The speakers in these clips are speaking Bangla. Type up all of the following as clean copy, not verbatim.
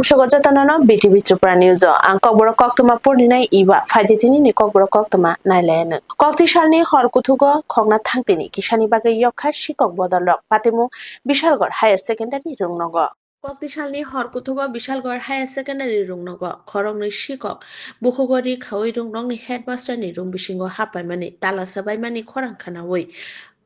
Hamshogotano, BTV Tripura News, and Kobro Koktuma Purdina Iva, Faditini, Kobro Koktuma, Nailen. Koktishalni, Horkutugo, Kogna Tantini, Kishani Baga Yoka, Shikok Bodalok, Patimu, Bishalgor, Higher Secondary Rungogo. Koktishalni, Horkutugo, Bishalgor, Higher Secondary Rungogo, Korong Shikok, Bukogori, Kawirung Rongni Headmaster Nirum Bishingo Hapamani, Tala Sabaimani Korankanawi.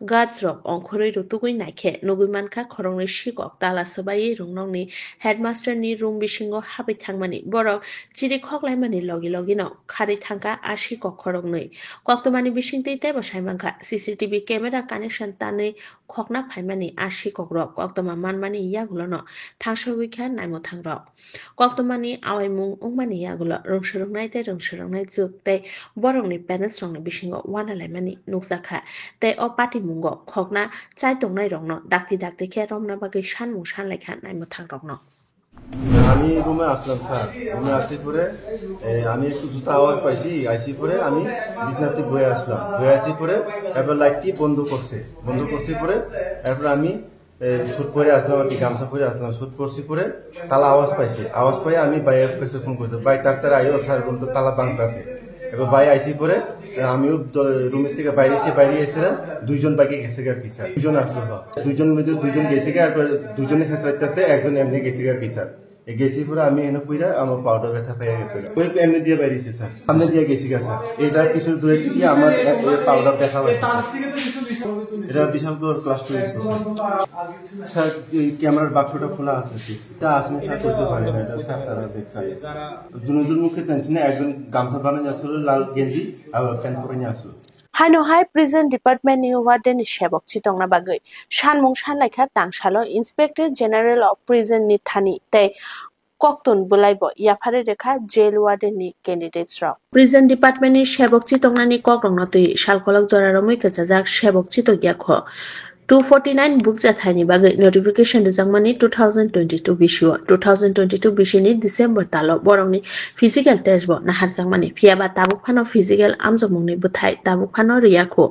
Gatsrok Onkhori Rutugui Nike, Nogumanka, Korongni Shikok, Tala Sabai, Rungnongni, Headmaster ni Room Bishingo, Happy Tangmani, Borok, Chiri Koklamani Logi Logino, Kari Tanka, Ashiko Korongni, Koktomani Bishinte Tebo Shaimanka, CCTV camera connection Tani, Kokna Paimani, Ashiko Rock, Koktoma Manmani Yagulono, Tangsho Weekend, Namo Tangrok. Koktomani, Awaimu, Umani Yagula, Rumshurung Night, Rumshurung Night Zuk, they Borongni Penasong Bishingo, Wanalemani, Nuxaka, they all party mungo, Kogna, Chaitung Nairono, Dakti Ke Romna Bagi Shan Mushan like Hat Naimotangrogno. আমি রুমে আসলাম স্যার রুমে আসি পরে আমি একটু জুতা আওয়াজ পাইছি আইসি পরে আমি বিছনাতে বয়ে আসলাম বয়ে আসি পরে এবার লাইটটি বন্ধ করছি পরে এরপর আমি শুট করে আসলাম আর কি গামছা পরে আসলাম শুট করছি পরে তালা আওয়াজ পাই আমি বাইরের কাছে ফোন করছি বাই তাড়াতাড়ি আইও স্যার রুম তো তালা বাঁধ আছে এবার বাই আইসি পরে আমিও রুমের থেকে বাইরে এসেছিলাম দুইজন বাইকে গেছে গা কি স্যার দুজন আসলো দুইজন মধ্যে দুইজন গেছে গা আর দুজনে খেসাইতেছে একজন এমনি গেছে গা কি স্যার গেছি পরে আমি এনে পুরা আমার পাউডার ব্যথা পেয়ে গেছে ওই এমনি দিয়ে বাইরেছি স্যার সামনে দিয়ে গেছি গা স্যার এটা কিছু দূরে গিয়ে আমার পাউডার ব্যথা হয়েছে এটা বিশাল কষ্ট হয়েছে স্যার ক্যামেরার বাক্সটা খোলা আছে এটা আসলে স্যার করতে পারে না এটা স্যার তারা দেখছে দুজন মুখে জানছি না একজন গামছা বানানো আসলো লাল গেঞ্জি আর প্যান্ট পরে নিয়ে আসলো Haino High Prison Department ni Warden Shebok Chitongna Bagai Shanmung Shanlaika Tangshalo Inspector General of Prison ni Thani Te Koktun Bulaibo Yapare Rekha Jail Warden ni Candidates Rock Prison Department ni Shebok Chitongna ni Kokrongna Tui Shalkolok Joraromui Kachajak Shebok Chitogyakho 249 books at Hani Bagai notification Jangmani 2022 Bishua 2022 Bishini December Talo Borongni physical test bo Nahar Jangmani Fiaba Tabukano physical Amzomuni Butai Tabukano Riako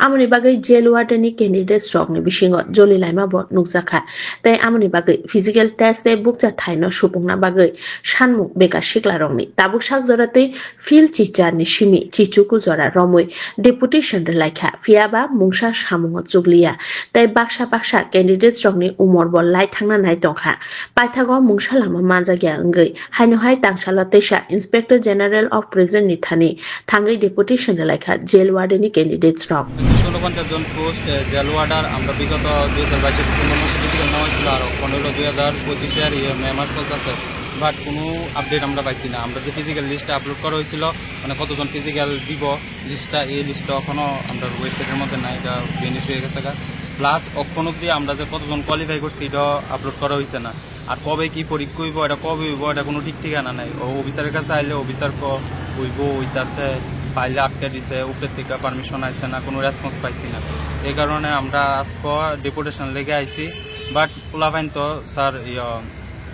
Amuni Bagai Jail Warden candidate stock ni Bishingo Joli Lima bo Nukzaka They Amuni Bagai physical test they booked at Taino Shupungna Bagai Shanmu Beka Shiklarongni Tabuk Shak Zorate Phil Chicha Nishimi Chichuku Zora Romui Deputation de Laika Fiaba Mungsha Shamungo Zuglia তাই বাক্সা ক্যান্ডিডেট রংনি উমর বল লাই থাংনা নাই দংখা পাইথাগো মুংসালামা মানজাগিয়া अंगै हाइनोहाय तांगसाला तेसा इंस्पेक्टर जनरल ऑफ प्रिजन नि थानि थांगै डेपुटेशन लाइखा जेल वार्डनि कैंडिडेट्स रक 49 জন পোস্ট জেল ওয়ার্ডার আমরা বিগত 2022 এর কর্মসূচি নেওয়া ছিল আর 15 2025 এর মে মাস চলতেছে বাট কোনো আপডেট আমরা পাইছি না আমরা যে ফিজিক্যাল লিস্টটা আপলোড করা হয়েছিল মানে কতজন ফিজিক্যাল দিব লিস্টটা এই লিস্টটা এখনো আমরা ওয়েবসাইটের মধ্যে নাই এটা ফিনিশ হয়ে গেছে প্লাস অক্ষণ অব্দি আমরা যে কতজন কোয়ালিফাই করছি এটা আপলোড করা হয়েছে না আর কবে কি পরীক্ষা হইব এটা কবে হইব এটা কোনো ঠিক ঠিকানা নাই ও অফিসারের কাছে আইলে অফিসার হইব হইতাছে ফাইলে আটকে দিছে উপর থেকে পারমিশন আইছে না কোনো রেসপন্স পাইছি না এই কারণে আমরা আজকে ডেপুটেশন লেগে আইছি বাট পোলাফাইন তো স্যার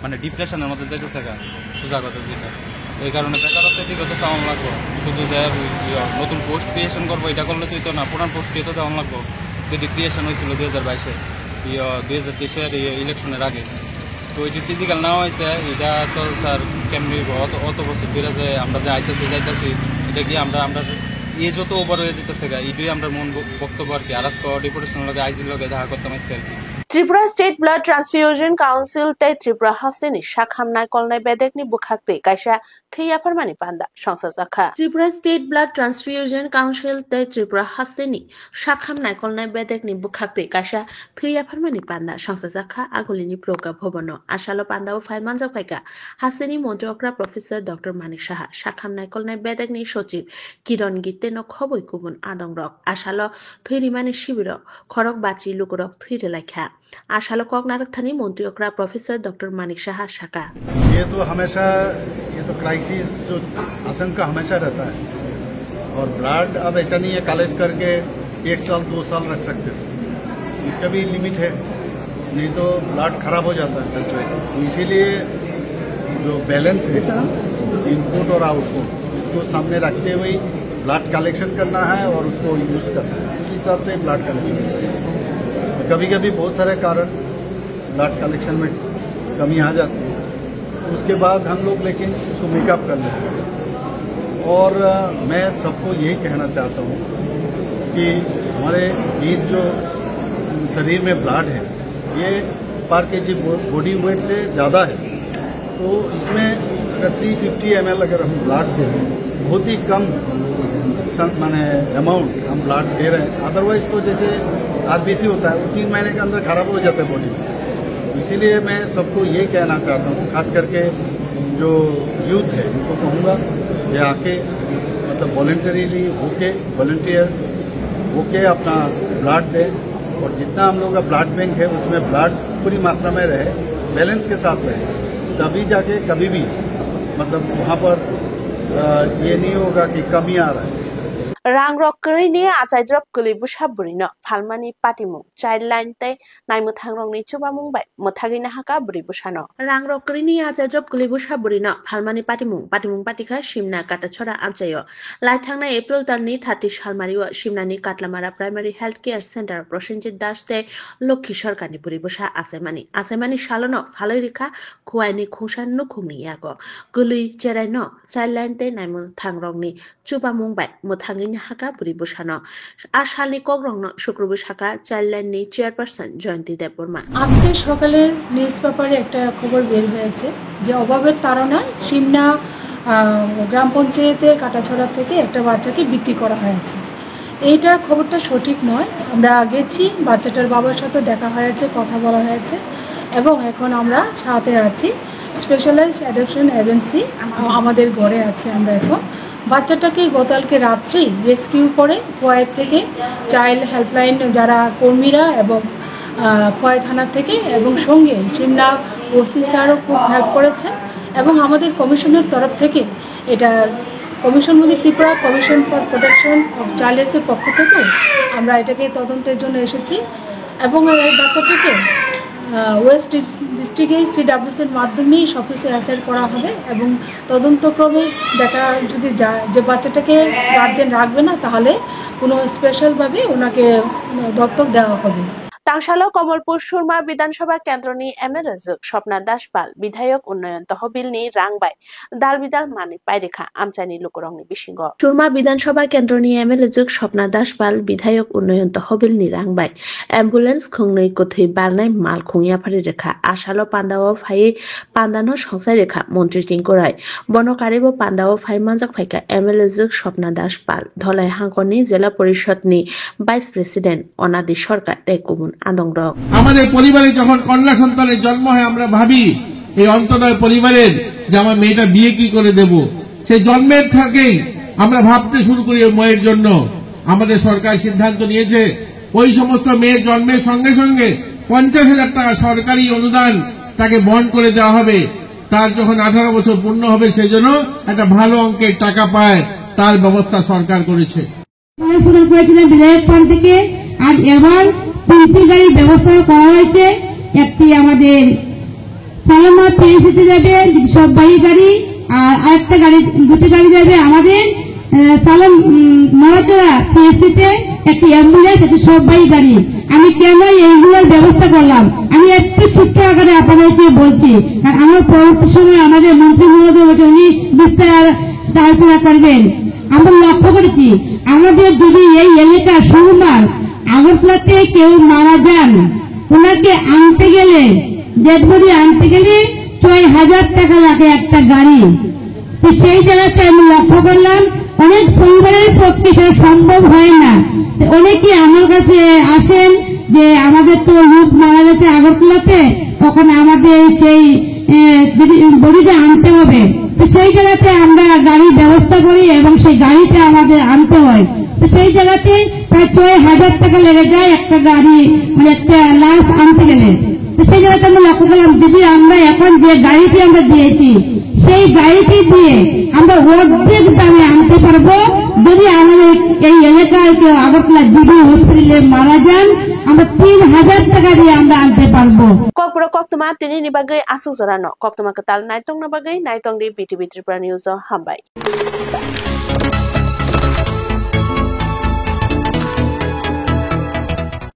মানে ডিপ্রেশনের মধ্যে যেতেছে সোজা কথা যেটা এই কারণে বেকারত্বের দিকে তো চাওয়ান লাগবো শুধু যে নতুন পোস্ট ক্রিয়েশন করবো এটা করলে তুই তো না পুরান পোস্ট দিয়ে তো দেওয়ান লাগবো যেটি ক্রিয়েশন হয়েছিল 2022 2023 ইলেকশনের আগে তো এটি ফিজিক্যাল নেওয়া হয়েছে এটা তো স্যার কেমনি অত বছর ধরে যে আমরা যে যাইতেছি এটা কি আমরা এই যত ওভার হয়ে যেতেছে এটাই আমরা মন বক্তব্য আর কি আর আজকে ডেপুটেশন লগে আইজির লগে দেখা করতাম selfie Tripura State Blood Transfusion Council tay Tripura Hasini Shakhamnai Kolnai Bedekni Bukhakte Kaisha Khiya Parmani Panda Shangsa Zakha Tripura State Blood Transfusion Council tay Tripura Hasini Shakhamnai Kolnai Bedekni Bukhakte Kaisha Khiya Parmani Panda Shangsa Zakha Agulini Proka Bhobono Ashalo Panda o Phai Manja Kaika Hasini Monjokra Professor Dr. Manik Shaha Shakhamnai Kolnai Bedekni Sochib Kiron Gitte no Khoboi Kubun Adong Rok Ashalo Thuirimani Shibiro Khorok Bachi Lukurok Thuire Laikha आशालो कोगनारक थानी मंत्रियों प्रोफेसर डॉक्टर मानिक शाह शाका ये तो हमेशा ये तो क्राइसिस जो आशंका हमेशा रहता है और ब्लड अब ऐसा नहीं है कलेक्ट करके 1 साल 2 साल रख सकते थे इसका भी लिमिट है नहीं तो ब्लड खराब हो जाता है तो इसीलिए जो बैलेंस है इनपुट और आउटपुट इसको सामने रखते हुए ब्लड कलेक्शन करना है और उसको यूज करना है उस हिसाब से ब्लड कलेक्शन कभी कभी बहुत सारे कारण ब्लड कलेक्शन में कमी आ जाती है उसके बाद हम लोग लेकिन उसको मेकअप कर लेते हैं। और मैं सबको यही कहना चाहता हूँ कि हमारे ये जो शरीर में ब्लड है ये पर केजी बॉडी वेट से ज़्यादा है, तो इसमें अगर 350 ml अगर हम ब्लड दे रहे हैं, बहुत ही कम माने अमाउंट हम ब्लड दे रहे हैं। अदरवाइज तो जैसे आरबीसी होता है वो 3 महीने के अंदर खराब हो जाता है बॉडी में। इसीलिए मैं सबको ये कहना चाहता हूँ, खास करके जो यूथ है उनको कहूँगा ये आके मतलब वॉलंटरीली वॉलंटियर होके अपना ब्लड दें, और जितना हम लोग का ब्लड बैंक है उसमें ब्लड पूरी मात्रा में रहे, बैलेंस के साथ रहे, तभी जाके कभी भी मतलब वहाँ पर ये नहीं होगा कि कमी आ रहा है। Rangrokrini achaidrop kulibusa burino phalmani patimu childline te naimuthangrongni chubamung bai muthagina haka buribusano Rangrokrini achaidrop kulibusa burino phalmani patimung patikha shimna katachora amchayo laithangna April tarni 30 salmario shimnani Katlamara Primary Health Care Center Prosenjit Das te Lokhi Sarkarni buribusa asemani shalono phaloi rikha khuaini khungsan nukhungni yago gului cheraino childline te naimuthangrongni chubamung bai muthangini haka buribusano আশালি কগ্রং শুক্রবার শাখা চাইল্ডলাইননি চেয়ারপারসন জয়ন্তী দেববর্মা আজকে সকালের নিউজ পেপারে একটা খবর বের হয়েছে যে অভাবের তাড়নায় সিমনা গ্রাম পঞ্চায়েতের কাটাছড়া থেকে একটা বাচ্চাকে বিক্রি করা হয়েছে। এইটা খবরটা সঠিক নয়। আমরা গেছি, বাচ্চাটার বাবার সাথে দেখা হয়েছে, কথা বলা হয়েছে, এবং এখন আমরা সাথে আছি স্পেশালাইজড অ্যাডপশন এজেন্সি আমাদের ঘরে আছে। আমরা এখন বাচ্চাটাকে গতকালকে রাত্রেই রেস্কিউ করে খোয়াই থেকে চাইল্ড হেল্পলাইন যারা কর্মীরা এবং খোয়াই থানা থেকে এবং সঙ্গে সিমনা ওসি স্যারও খুব হেল্প করেছেন, এবং আমাদের কমিশনের তরফ থেকে এটা commission Tripura commission for protection of চাইল্ডের পক্ষ থেকেও আমরা এটাকে তদন্তের জন্য এসেছি, এবং এই বাচ্চাটাকে ওয়েস্ট ডিস্ট্রিক্টের সিডাব্লিউসির মাধ্যমেই সব কিছু অ্যাসেস করা হবে, এবং তদন্তক্রমে দেখা যদি যায় যে বাচ্চাটাকে গার্জেন রাখবে না তাহলে কোনো স্পেশালভাবে ওনাকে দত্তক দেওয়া হবে। তাংশালো কমলপুর সুরমা বিধানসভা কেন্দ্রনি এমএলএ স্বপ্না দাস পাল বিধায়ক উন্নয়ন তহবিলনি রাংবাই দালবিদাল মানে পাইরেখা আমচানি লোকরংনি বিশিঙ্গ সুরমা বিধানসভা কেন্দ্রনি এমএলএ স্বপ্না দাস পাল বিধায়ক উন্নয়ন তহবিলনি রাংবাই অ্যাম্বুলেন্স খুংनै কথৈ বালনাই মাল খুংয়া ফারি রেখা আশালো পান্দাও ফাই পান্দানো সংসাই রেখা মন্ত্রী টিংকরাই বনকারিব পান্দাও ফাই মানজাক ফাইকা এমএলএ স্বপ্না দাস পাল ধলাই হাঙ্কনি জেলা পরিষদনি ভাইস প্রেসিডেন্ট অনাদি সরকার তেকুমুন আমাদের পরিবারে যখন কন্যা সন্তানের জন্ম হয় আমরা ভাবি এই অন্তদয় পরিবারের যে আমার মেয়েটা বিয়ে কি করে দেব, সেই জন্মের থেকেই আমরা ভাবতে শুরু করি ওই মেয়ের জন্য। আমাদের সরকার সিদ্ধান্ত নিয়েছে ওই সমস্ত মেয়ের জন্মের সঙ্গে সঙ্গে 50,000 টাকা সরকারি অনুদান তাকে বহন করে দেওয়া হবে। তার যখন 18 বছর পূর্ণ হবে সেই জন্য একটা ভালো অঙ্কের টাকা পায়, তার ব্যবস্থা সরকার করেছে। বিধায়ক ফান্ড থেকে আর এবার 3টি গাড়ির ব্যবস্থা করা হয়েছে। একটি আমাদের সালামা পিএসিতে যাবে সববাহী গাড়ি, আর আরেকটা গাড়ি 2টি গাড়ি যাবে আমাদের সালাম নড়াচড়া পিএসিতে, একটি অ্যাম্বুলেন্স, একটি সববাহী গাড়ি। আমি কেন এইগুলোর ব্যবস্থা করলাম আমি একটু ছোট্ট আকারে আপনাদেরকে বলছি, কারণ আমার পরবর্তী সময় আমাদের মন্ত্রী মহোদয় উনি বিস্তার আলোচনা করবেন। আমরা লক্ষ্য করেছি আমাদের যদি এই এলাকা সুরমার আগরতলাতে কেউ মারা যান, ওনাকে আনতে গেলে ডেড বডি আনতে গেলে 6,000 টাকা লাগে একটা গাড়ি। তো সেই জায়গাতে আমি লক্ষ্য করলাম অনেক পরিবারের পক্ষে সেটা সম্ভব হয় না। অনেকে আমার কাছে আসেন যে আমাদের তো লোক মারা গেছে আগরতলাতে, তখন আমাদের সেই বডিটা আনতে হবে। তো সেই জায়গাতে আমরা গাড়ির ব্যবস্থা করি এবং সেই গাড়িটা আমাদের আনতে হয়। তো সেই জায়গাতে প্রায় 6,000 টাকা লেগে যায় একটা গাড়ি, মানে একটা লাশ আনতে গেলে। তো সেই জায়গাতে আমরা লক্ষ্য করলাম যদি আমরা এখন যে গাড়িটি আমরা দিয়েছি সেই গাড়িটি দিয়ে আমরা অর্ধেক দামে আনতে পারবো। যদি আমাদের এই এলাকায় কেউ আগরতলা জিবি হসপিটালে মারা যান আমরা 3,000 টাকা দিয়ে আমরা আনতে পারবো। ককপুর কক্তমা তিনি নিবাগৈ আসু জরানো কক্তমা কাতাল নাইতং নাবাগৈ নাইতং দি বিটিভি ত্রিপুরা নিউজ হামবাই।